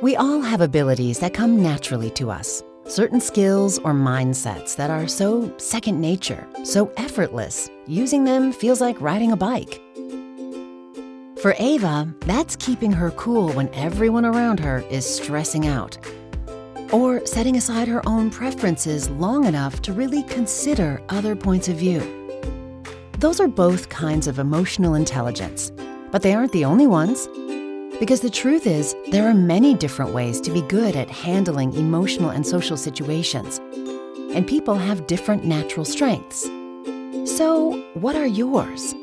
We all have abilities that come naturally to us, certain skills or mindsets that are so second nature, so effortless, using them feels like riding a bike. For Ava, that's keeping her cool when everyone around her is stressing out, or setting aside her own preferences long enough to really consider other points of view. Those are both kinds of emotional intelligence, but they aren't the only ones. Because the truth is, there are many different ways to be good at handling emotional and social situations, and people have different natural strengths. So, what are yours?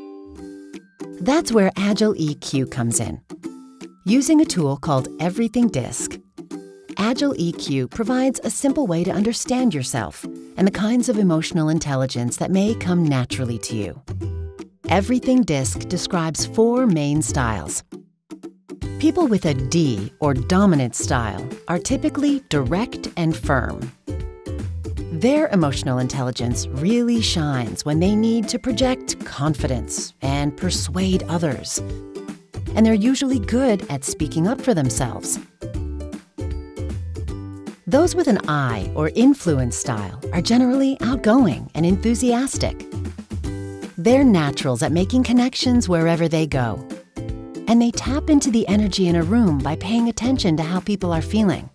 That's where Agile EQ comes in. Using a tool called Everything DiSC, Agile EQ provides a simple way to understand yourself and the kinds of emotional intelligence that may come naturally to you. Everything DiSC describes 4 main styles. People with a D or dominant style are typically direct and firm. Their emotional intelligence really shines when they need to project confidence and persuade others. And they're usually good at speaking up for themselves. Those with an I or influence style are generally outgoing and enthusiastic. They're naturals at making connections wherever they go. And they tap into the energy in a room by paying attention to how people are feeling.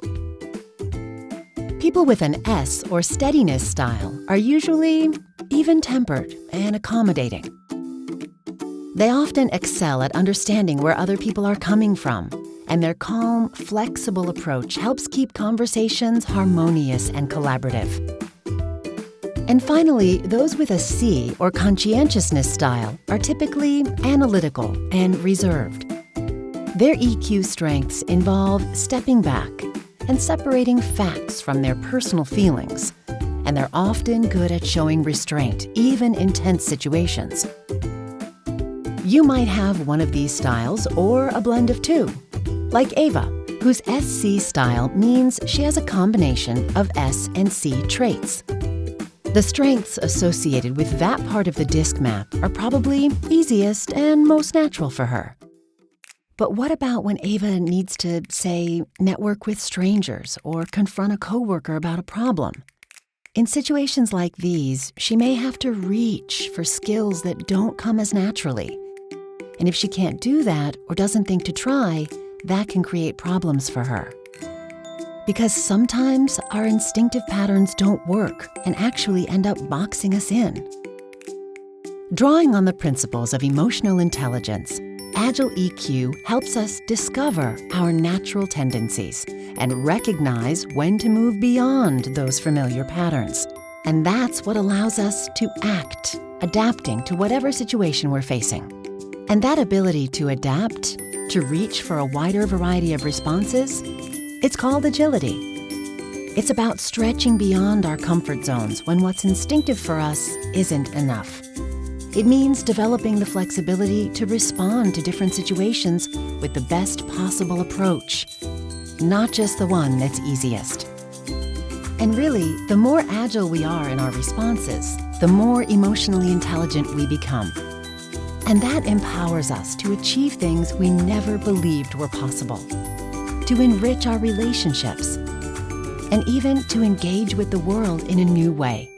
People with an S or steadiness style are usually even-tempered and accommodating. They often excel at understanding where other people are coming from, and their calm, flexible approach helps keep conversations harmonious and collaborative. And finally, those with a C or conscientiousness style are typically analytical and reserved. Their EQ strengths involve stepping back and separating facts from their personal feelings, and they're often good at showing restraint, even in tense situations. You might have one of these styles or a blend of 2, like Ava, whose SC style means she has a combination of S and C traits. The strengths associated with that part of the DiSC map are probably easiest and most natural for her. But what about when Ava needs to, say, network with strangers or confront a coworker about a problem? In situations like these, she may have to reach for skills that don't come as naturally. And if she can't do that or doesn't think to try, that can create problems for her. Because sometimes our instinctive patterns don't work and actually end up boxing us in. Drawing on the principles of emotional intelligence, Agile EQ helps us discover our natural tendencies and recognize when to move beyond those familiar patterns. And that's what allows us to act, adapting to whatever situation we're facing. And that ability to adapt, to reach for a wider variety of responses, it's called agility. It's about stretching beyond our comfort zones when what's instinctive for us isn't enough. It means developing the flexibility to respond to different situations with the best possible approach, not just the one that's easiest. And really, the more agile we are in our responses, the more emotionally intelligent we become. And that empowers us to achieve things we never believed were possible, to enrich our relationships, and even to engage with the world in a new way.